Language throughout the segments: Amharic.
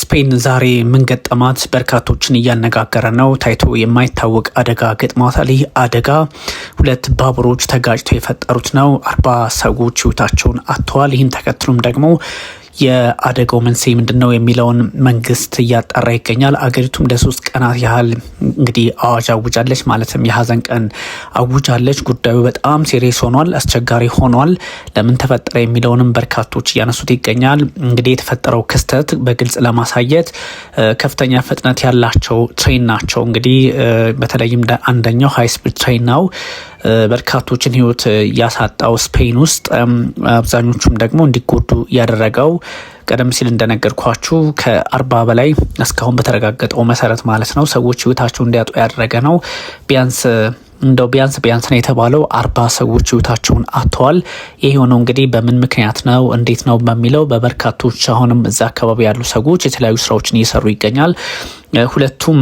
ስፔን ዛሬ ምን ገጠማት? በርካቶችን እያነጋገረ ነው። ታይቶ የማይታወቅ አደጋ ገጥሟታል። ይህ አደጋ ሁለት ባቡሮች ተጋጭተው የፈጠሩት ነው። 40 ሰዎች ህይወታቸውን አጥተዋል። ይህን ተከትሎም ደግሞ የአደጋው መንስኤ ምንድነው የሚለውን መንግስት እያጣራ ይገኛል። አገሪቱም ለሶስት ቀናት ያህል እንግዲህ አዋጅ አውጃለች። ማለትም የሀዘን ቀን አውጃለች። ጉዳዩ በጣም ሲሪየስ ሆኗል፣ አስቸጋሪ ሆኗል። ለምን ተፈጠረ የሚለውንም በርካቶች እያነሱት ይገኛል። እንግዲህ የተፈጠረው ክስተት በግልጽ ለማሳየት ከፍተኛ ፍጥነት ያላቸው ትሬን ናቸው። እንግዲህ በተለይም አንደኛው ሃይ ስፒድ ትሬን ነው በርካቶችን ህይወት ያሳጣው ስፔን ውስጥ፣ አብዛኞቹም ደግሞ እንዲጎዱ ያደረገው ቀደም ሲል እንደነገርኳችሁ ከ40 በላይ እስካሁን በተረጋገጠው መሰረት ማለት ነው ሰዎች ህይወታቸውን እንዲያጡ ያደረገ ነው። ቢያንስ ነው የተባለው 40 ሰዎች ህይወታቸውን አጥተዋል። ይህ የሆነው እንግዲህ በምን ምክንያት ነው እንዴት ነው በሚለው በበርካቶች አሁንም እዛ አካባቢ ያሉ ሰዎች የተለያዩ ስራዎችን እየሰሩ ይገኛል። ሁለቱም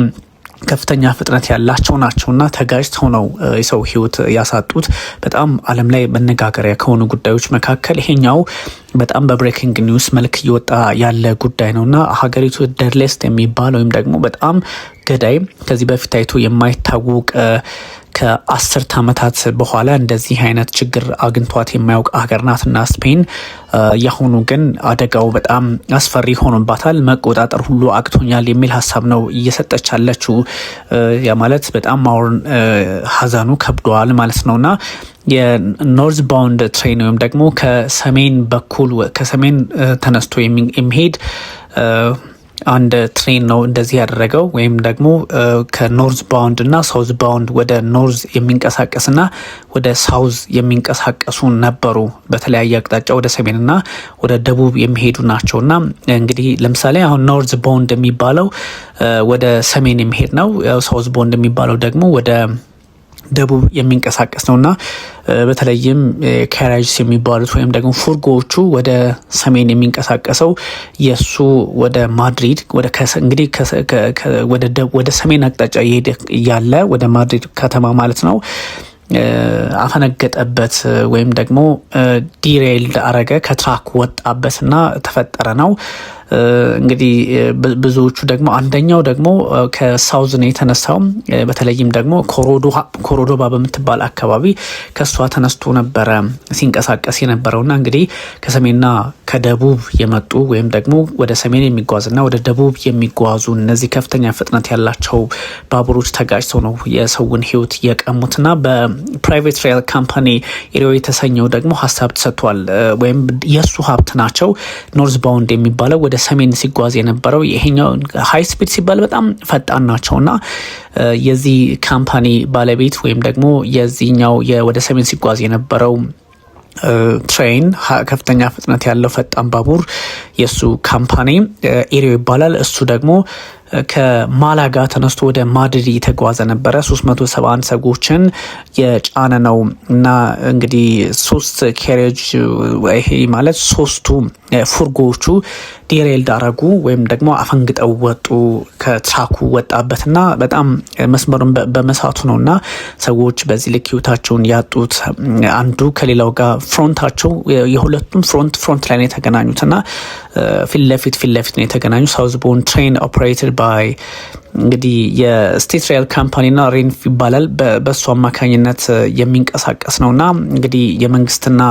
ከፍተኛ ፍጥነት ያላቸው ናቸውና ተጋጭተው ነው የሰው ህይወት ያሳጡት። በጣም ዓለም ላይ መነጋገሪያ ከሆኑ ጉዳዮች መካከል ይሄኛው በጣም በብሬኪንግ ኒውስ መልክ እየወጣ ያለ ጉዳይ ነውና ሀገሪቱ ደርሌስት የሚባል ወይም ደግሞ በጣም ገዳይ ከዚህ በፊት ታይቶ የማይታወቅ ከ10 ዓመታት በኋላ እንደዚህ አይነት ችግር አግኝቷት የማያውቅ ሀገር ናትና ስፔን። ያሁኑ ግን አደጋው በጣም አስፈሪ ሆኖባታል። መቆጣጠር ሁሉ አቅቶኛል የሚል ሀሳብ ነው እየሰጠች ያለችው። ያ ማለት በጣም አሁን ሀዘኑ ከብዷል ማለት ነውና የኖርዝ ባውንድ ትሬን ወይም ደግሞ ከሰሜን ተነስቶ የሚሄድ አንድ ትሬን ነው እንደዚህ ያደረገው። ወይም ደግሞ ከኖርዝ ባውንድ እና ሳውዝ ባውንድ ወደ ኖርዝ የሚንቀሳቀስና ወደ ሳውዝ የሚንቀሳቀሱ ነበሩ። በተለያየ አቅጣጫ ወደ ሰሜንና ወደ ደቡብ የሚሄዱ ናቸውና እንግዲህ ለምሳሌ አሁን ኖርዝ ባውንድ የሚባለው ወደ ሰሜን የሚሄድ ነው። ሳውዝ ባውንድ የሚባለው ደግሞ ወደ ደቡብ የሚንቀሳቀስ ነውና በተለይም ካራጅስ የሚባሉት ወይም ደግሞ ፉርጎዎቹ ወደ ሰሜን የሚንቀሳቀሰው የሱ ወደ ማድሪድ ወደ ሰሜን አቅጣጫ እየሄደ ያለ ወደ ማድሪድ ከተማ ማለት ነው አፈነገጠበት ወይም ደግሞ ዲሬይልድ አረገ፣ ከትራክ ወጣበትና ተፈጠረ ነው። እንግዲህ ብዙዎቹ ደግሞ አንደኛው ደግሞ ከሳውዝ ነው የተነሳው። በተለይም ደግሞ ኮሮዶባ በምትባል አካባቢ ከሷ ተነስቶ ነበረ ሲንቀሳቀስ የነበረውና እንግዲህ ከሰሜንና ከደቡብ የመጡ ወይም ደግሞ ወደ ሰሜን የሚጓዝና ወደ ደቡብ የሚጓዙ እነዚህ ከፍተኛ ፍጥነት ያላቸው ባቡሮች ተጋጭተው ነው የሰውን ህይወት የቀሙትና በፕራይቬት ሬል ካምፓኒ ኤሪዮ የተሰኘው ደግሞ ሀሳብ ተሰጥቷል። ወይም የሱ ሀብት ናቸው። ኖርዝ ባውንድ የሚባለው ወደ ሰሜን ሲጓዝ የነበረው ይሄኛው ሃይ ስፒድ ሲባል በጣም ፈጣን ናቸውና የዚህ ካምፓኒ ባለቤት ወይም ደግሞ የዚህኛው ወደ ሰሜን ሲጓዝ የነበረው ትሬን ከፍተኛ ፍጥነት ያለው ፈጣን ባቡር የሱ ካምፓኒ ኤሪዮ ይባላል። እሱ ደግሞ ከማላጋ ተነስቶ ወደ ማድሪድ የተጓዘ ነበረ። 371 ሰዎችን የጫነ ነው እና እንግዲህ 3 ካሬጅ ይሄ ማለት 3ቱ ፉርጎዎቹ ዲሬይልድ አረጉ ወይም ደግሞ አፈንግጠው ወጡ። ከትራኩ ወጣበትና በጣም መስመሩን በመሳቱ ነውና ሰዎች በዚህ ልክ ህይወታቸውን ያጡት። አንዱ ከሌላው ጋር ፍሮንታቸው የሁለቱም ፍሮንት ላይ ነው የተገናኙትና ፊት ለፊት ነው የተገናኙ። ሳውዝ ቦርን ትሬን ኦፕሬትድ ባይ እንግዲህ የስቴት ሬል ካምፓኒና ሬንፍ ይባላል። በሱ አማካኝነት የሚንቀሳቀስ ነውና እንግዲህ የመንግስትና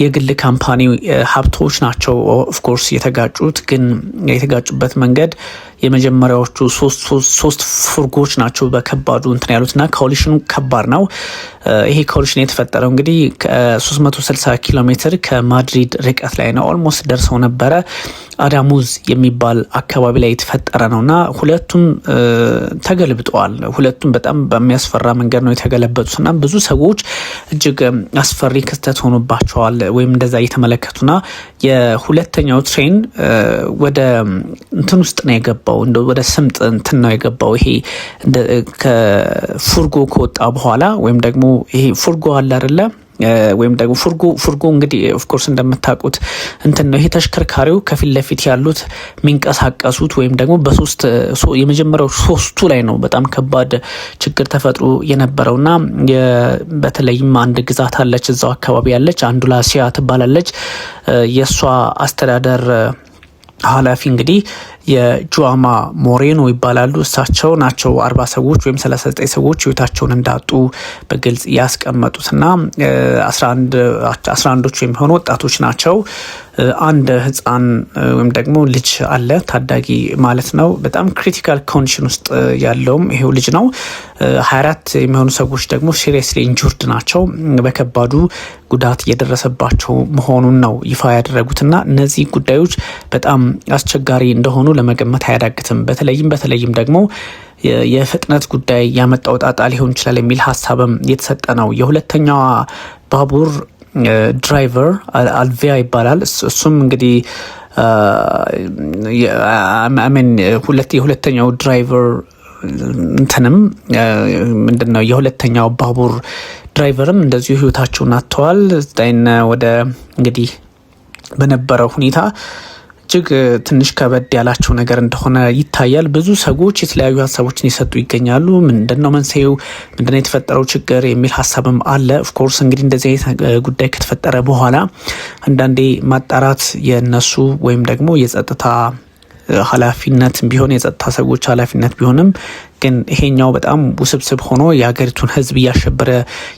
የግል ካምፓኒ ሀብቶች ናቸው ኦፍኮርስ የተጋጩት። ግን የተጋጩበት መንገድ የመጀመሪያዎቹ ሶስት ፉርጎች ናቸው በከባዱ እንትን ያሉትና ኮሊሽኑ ከባድ ነው። ይሄ ኮሊሽን የተፈጠረው እንግዲህ ከ360 ኪሎ ሜትር ከማድሪድ ርቀት ላይ ነው። ኦልሞስት ደርሰው ነበረ። አዳሙዝ የሚባል አካባቢ ላይ የተፈጠረ ነውና ሁለቱም ተገልብጠዋል። ሁለቱም በጣም በሚያስፈራ መንገድ ነው የተገለበጡትና ብዙ ሰዎች እጅግ አስፈሪ ክስተት ሆኖባቸዋል ወይም እንደዛ እየተመለከቱና የሁለተኛው ትሬን ወደ እንትን ውስጥ ነው የገባው፣ ወደ ስምጥ እንትን ነው የገባው። ይሄ ከፉርጎ ከወጣ በኋላ ወይም ደግሞ ይሄ ፉርጎ አለ አይደለ ወይም ደግሞ ፉርጎ እንግዲህ ኦፍ ኮርስ እንደምታውቁት እንትን ነው። ይሄ ተሽከርካሪው ከፊት ለፊት ያሉት የሚንቀሳቀሱት ወይም ደግሞ የመጀመሪያው 3ቱ ላይ ነው በጣም ከባድ ችግር ተፈጥሮ የነበረውና በተለይም አንድ ግዛት አለች እዛው አካባቢ ያለች አንዱላሲያ ትባላለች። የሷ አስተዳደር ኃላፊ እንግዲህ የጁዋማ ሞሬኖ ይባላሉ። እሳቸው ናቸው 40 ሰዎች ወይም 39 ሰዎች ህይወታቸውን እንዳጡ በግልጽ ያስቀመጡትና 11ዶቹ የሚሆኑ ወጣቶች ናቸው። አንድ ህፃን ወይም ደግሞ ልጅ አለ፣ ታዳጊ ማለት ነው። በጣም ክሪቲካል ኮንዲሽን ውስጥ ያለውም ይሄው ልጅ ነው። 24 የሚሆኑ ሰዎች ደግሞ ሲሪየስሊ ኢንጁርድ ናቸው፣ በከባዱ ጉዳት እየደረሰባቸው መሆኑን ነው ይፋ ያደረጉትና እነዚህ ጉዳዮች በጣም አስቸጋሪ እንደሆኑ ለመገመት አያዳግትም። በተለይም ደግሞ የፍጥነት ጉዳይ ያመጣው ጣጣ ሊሆን ይችላል የሚል ሀሳብም የተሰጠ ነው። የሁለተኛዋ ባቡር ድራይቨር አልቪያ ይባላል። እሱም እንግዲህ የሁለተኛው ድራይቨር እንትንም ምንድነው የሁለተኛው ባቡር ድራይቨርም እንደዚሁ ህይወታቸውን አጥተዋል። ወደ እንግዲህ በነበረው ሁኔታ እጅግ ትንሽ ከበድ ያላቸው ነገር እንደሆነ ይታያል። ብዙ ሰዎች የተለያዩ ሀሳቦችን ይሰጡ ይገኛሉ። ምንድነው መንስኤው፣ ምንድነው የተፈጠረው ችግር የሚል ሀሳብም አለ። ኦፍኮርስ እንግዲህ እንደዚህ አይነት ጉዳይ ከተፈጠረ በኋላ አንዳንዴ ማጣራት የነሱ ወይም ደግሞ የጸጥታ ኃላፊነት ቢሆን የጸጥታ ሰዎች ኃላፊነት ቢሆንም ግን ይሄኛው በጣም ውስብስብ ሆኖ የሀገሪቱን ህዝብ እያሸበረ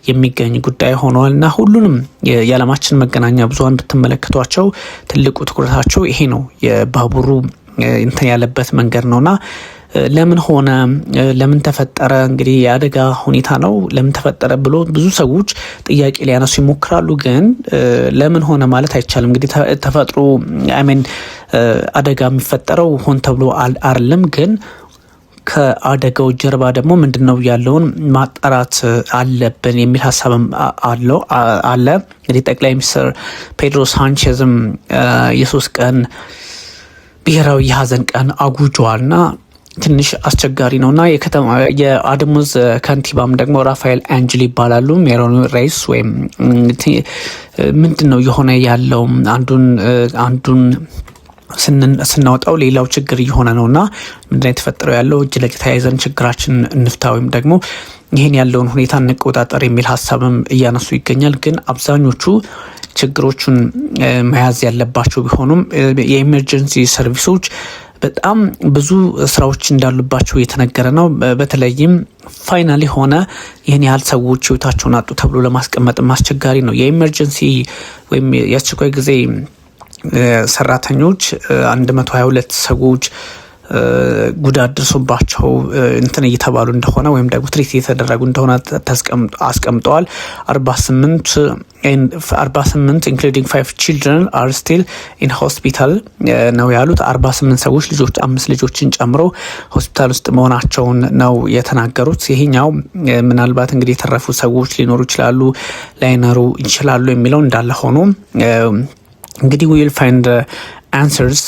የሚገኝ ጉዳይ ሆኗል እና ሁሉንም የዓለማችን መገናኛ ብዙሃን ብትመለከቷቸው ትልቁ ትኩረታቸው ይሄ ነው። የባቡሩ እንትን ያለበት መንገድ ነውና ለምን ሆነ፣ ለምን ተፈጠረ፣ እንግዲህ የአደጋ ሁኔታ ነው ለምን ተፈጠረ ብሎ ብዙ ሰዎች ጥያቄ ሊያነሱ ይሞክራሉ። ግን ለምን ሆነ ማለት አይቻልም። እንግዲህ ተፈጥሮ አደጋ የሚፈጠረው ሆን ተብሎ አይደለም። ግን ከአደጋው ጀርባ ደግሞ ምንድነው ያለውን ማጣራት አለብን የሚል ሀሳብም አለ። እንግዲህ ጠቅላይ ሚኒስትር ፔድሮ ሳንቼዝም የ3 ቀን ብሔራዊ የሀዘን ቀን አጉጇልና ትንሽ አስቸጋሪ ነውና የአደሙዝ ከንቲባም ደግሞ ራፋኤል አንጅሊ ይባላሉ። ሜሮኒ ሬይስ ወይም ምንድነው የሆነ ያለው አንዱን ስናወጣው ሌላው ችግር እየሆነ ነውና ምንድነው የተፈጠረው ያለው እጅ ለእጅ ተያይዘን ችግራችን እንፍታ ወይም ደግሞ ይህን ያለውን ሁኔታ እንቆጣጠር የሚል ሀሳብም እያነሱ ይገኛል። ግን አብዛኞቹ ችግሮቹን መያዝ ያለባቸው ቢሆኑም የኢመርጀንሲ ሰርቪሶች በጣም ብዙ ስራዎች እንዳሉባቸው የተነገረ ነው። በተለይም ፋይናሊ ሆነ ይህን ያህል ሰዎች ህይወታቸውን አጡ ተብሎ ለማስቀመጥ አስቸጋሪ ነው። የኢመርጀንሲ ወይም የአስቸኳይ ጊዜ ሰራተኞች 122 ሰዎች ጉዳት ደርሶባቸው እንትን እየተባሉ እንደሆነ ወይም ደግሞ ትሪት እየተደረጉ እንደሆነ አስቀምጠዋል። 48 including 5 children are still in hospital ነው ያሉት። 48 ሰዎች 5 ልጆችን ጨምሮ ሆስፒታል ውስጥ መሆናቸውን ነው የተናገሩት። ይሄኛው ምናልባት እንግዲህ የተረፉ ሰዎች ሊኖሩ ይችላሉ ላይኖሩ ይችላሉ የሚለው እንዳለ ሆኖ እንግዲህ we will find answers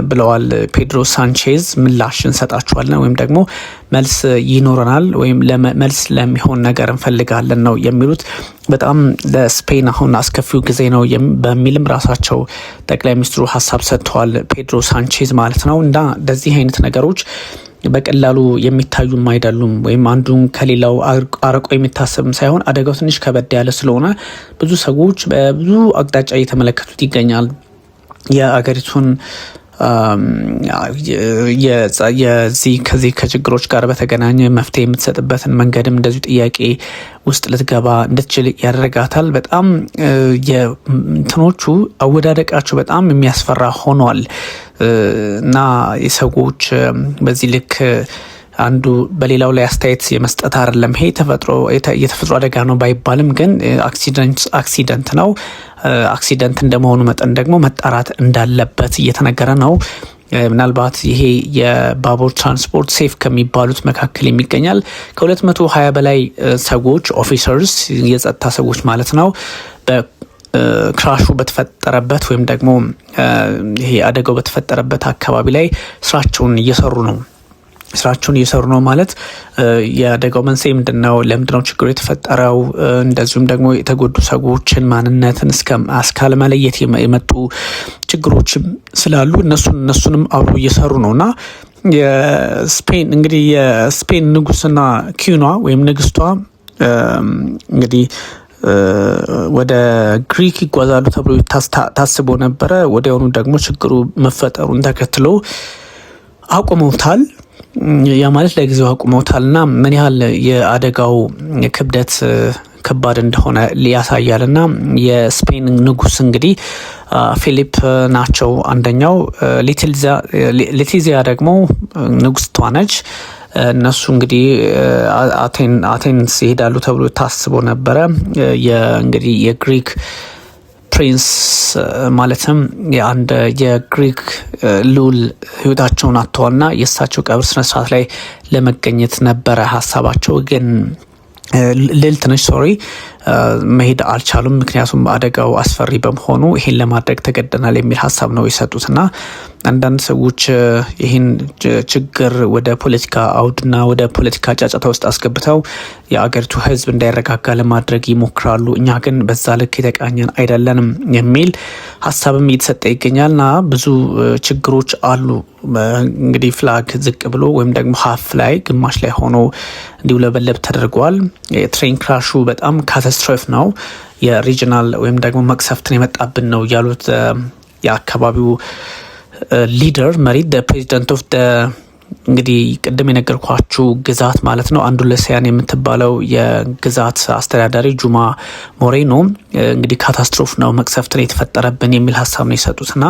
ብለዋል ፔድሮ ሳንቼዝ። ምላሽ እንሰጣቸዋለን ወይም ደግሞ መልስ ይኖረናል ወይም መልስ ለሚሆን ነገር እንፈልጋለን ነው የሚሉት። በጣም ለስፔን አሁን አስከፊው ጊዜ ነው በሚልም ራሳቸው ጠቅላይ ሚኒስትሩ ሀሳብ ሰጥተዋል፣ ፔድሮ ሳንቼዝ ማለት ነው። እና እንደዚህ አይነት ነገሮች በቀላሉ የሚታዩም አይደሉም ወይም አንዱን ከሌላው አርቆ የሚታሰብም ሳይሆን አደጋው ትንሽ ከበድ ያለ ስለሆነ ብዙ ሰዎች በብዙ አቅጣጫ እየተመለከቱት ይገኛል። የአገሪቱን ከዚህ ከችግሮች ጋር በተገናኘ መፍትሄ የምትሰጥበትን መንገድም እንደዚሁ ጥያቄ ውስጥ ልትገባ እንድትችል ያደርጋታል። በጣም የእንትኖቹ አወዳደቃቸው በጣም የሚያስፈራ ሆኗል እና የሰዎች በዚህ ልክ አንዱ በሌላው ላይ አስተያየት የመስጠት አይደለም። ይሄ የተፈጥሮ አደጋ ነው ባይባልም ግን አክሲደንት ነው። አክሲደንት እንደመሆኑ መጠን ደግሞ መጣራት እንዳለበት እየተነገረ ነው። ምናልባት ይሄ የባቡር ትራንስፖርት ሴፍ ከሚባሉት መካከል የሚገኛል። ከ220 በላይ ሰዎች ኦፊሰርስ የጸጥታ ሰዎች ማለት ነው ክራሹ በተፈጠረበት ወይም ደግሞ ይሄ አደጋው በተፈጠረበት አካባቢ ላይ ስራቸውን እየሰሩ ነው ማለት የአደጋው መንስኤ ምንድነው፣ ለምንድነው ችግሩ የተፈጠረው፣ እንደዚሁም ደግሞ የተጎዱ ሰዎችን ማንነትን እስካለ መለየት የመጡ ችግሮችም ስላሉ እነሱንም አብሮ እየሰሩ ነውና የስፔን እንግዲህ የስፔን ንጉስና ኪዩኗ ወይም ንግስቷ እንግዲህ ወደ ግሪክ ይጓዛሉ ተብሎ ታስቦ ነበረ። ወዲያውኑ ደግሞ ችግሩ መፈጠሩን ተከትሎ አቁመውታል። ያ ማለት ለጊዜው አቁመውታልና ምን ያህል የአደጋው ክብደት ከባድ እንደሆነ ያሳያልና የስፔን ንጉስ እንግዲህ ፊሊፕ ናቸው አንደኛው። ሌቲዚያ ደግሞ ንጉስቷ ነች። እነሱ እንግዲህ አቴንስ ይሄዳሉ ተብሎ ታስቦ ነበረ። እንግዲህ የግሪክ ፕሪንስ ማለትም የአንድ የግሪክ ልዑል ህይወታቸውን አጥተዋልና የእሳቸው ቀብር ስነስርዓት ላይ ለመገኘት ነበረ ሀሳባቸው። ግን ልዕልት ነች መሄድ አልቻሉም። ምክንያቱም አደጋው አስፈሪ በመሆኑ ይሄን ለማድረግ ተገደናል የሚል ሀሳብ ነው የሰጡትና አንዳንድ ሰዎች ይህን ችግር ወደ ፖለቲካ አውድና ወደ ፖለቲካ ጫጫታ ውስጥ አስገብተው የአገሪቱ ህዝብ እንዳይረጋጋ ለማድረግ ይሞክራሉ። እኛ ግን በዛ ልክ የተቃኘን አይደለንም የሚል ሀሳብም እየተሰጠ ይገኛልና ብዙ ችግሮች አሉ። እንግዲህ ፍላግ ዝቅ ብሎ ወይም ደግሞ ሀፍ ላይ ግማሽ ላይ ሆኖ እንዲውለበለብ ተደርጓል። የትሬን ክራሹ በጣም ካታስትሮፍ ነው፣ የሪጂናል ወይም ደግሞ መቅሰፍትን የመጣብን ነው ያሉት የአካባቢው ሊደር መሪ ፕሬዚደንት ኦፍ እንግዲህ ቅድም የነገርኳችሁ ግዛት ማለት ነው አንዱለሲያን የምትባለው የግዛት አስተዳዳሪ ጁማ ሞሬኖ እንግዲህ ካታስትሮፍ ነው መቅሰፍትን የተፈጠረብን የሚል ሀሳብ ነው የሰጡትና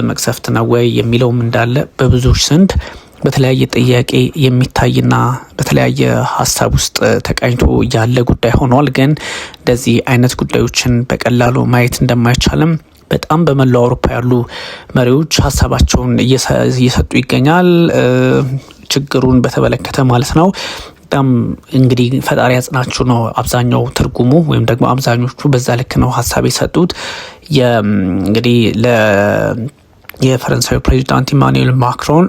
መቅሰፍት ነው ወይ የሚለውም እንዳለ በብዙዎች ዘንድ በተለያየ ጥያቄ የሚታይና በተለያየ ሀሳብ ውስጥ ተቃኝቶ ያለ ጉዳይ ሆኗል። ግን እንደዚህ አይነት ጉዳዮችን በቀላሉ ማየት እንደማይቻልም በጣም በመላው አውሮፓ ያሉ መሪዎች ሀሳባቸውን እየሰጡ ይገኛል። ችግሩን በተመለከተ ማለት ነው። በጣም እንግዲህ ፈጣሪ ያጽናችሁ ነው አብዛኛው ትርጉሙ ወይም ደግሞ አብዛኞቹ በዛ ልክ ነው ሀሳብ የሰጡት። እንግዲህ የፈረንሳዩ ፕሬዚዳንት ኢማኑኤል ማክሮን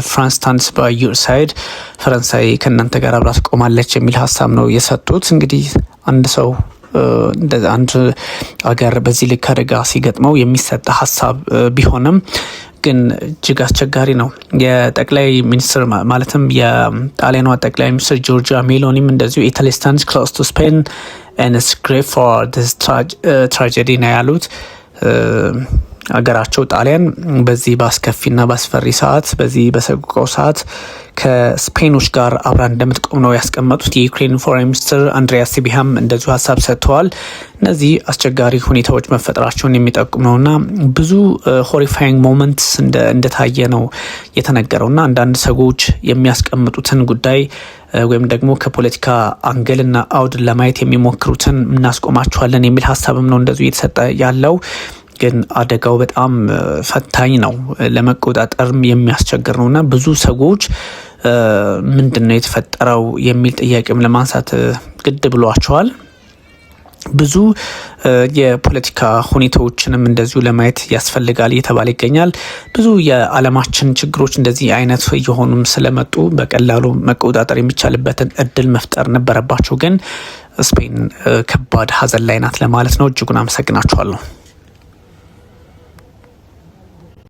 ፍራንስ ስታንድስ ባይ ዩር ሳይድ፣ ፈረንሳይ ከእናንተ ጋር አብራ ትቆማለች የሚል ሀሳብ ነው የሰጡት። እንግዲህ አንድ አገር በዚህ ልክ አደጋ ሲገጥመው የሚሰጥ ሀሳብ ቢሆንም ግን እጅግ አስቸጋሪ ነው። የጠቅላይ ሚኒስትር ማለትም የጣሊያኗ ጠቅላይ ሚኒስትር ጆርጂያ ሜሎኒም እንደዚሁ ኢታሊ ስታንድስ ክሎዝ ቱ ስፔን ኤንድ ኢትስ ግሬት ፎር ዲስ ትራጀዲ ነው ያሉት። አገራቸው ጣሊያን በዚህ በአስከፊና በአስፈሪ ሰዓት በዚህ በሰቆቃው ሰዓት ከስፔኖች ጋር አብራ እንደምትቆም ነው ያስቀመጡት። የዩክሬን ፎሬን ሚኒስትር አንድሪያ ሲቢሃም እንደዚሁ ሀሳብ ሰጥተዋል። እነዚህ አስቸጋሪ ሁኔታዎች መፈጠራቸውን የሚጠቁም ነውና ብዙ ሆሪፋይንግ ሞመንትስ እንደታየ ነው የተነገረውና አንዳንድ ሰዎች የሚያስቀምጡትን ጉዳይ ወይም ደግሞ ከፖለቲካ አንግልና አውድ ለማየት የሚሞክሩትን እናስቆማቸዋለን የሚል ሀሳብም ነው እንደዚሁ እየተሰጠ ያለው። ግን አደጋው በጣም ፈታኝ ነው፣ ለመቆጣጠርም የሚያስቸግር ነውና ብዙ ሰዎች ምንድነው የተፈጠረው የሚል ጥያቄም ለማንሳት ግድ ብሏቸዋል። ብዙ የፖለቲካ ሁኔታዎችንም እንደዚሁ ለማየት ያስፈልጋል እየተባለ ይገኛል። ብዙ የዓለማችን ችግሮች እንደዚህ አይነት እየሆኑም ስለመጡ በቀላሉ መቆጣጠር የሚቻልበትን እድል መፍጠር ነበረባቸው። ግን ስፔን ከባድ ሀዘን ላይ ናት ለማለት ነው። እጅጉን አመሰግናችኋለሁ።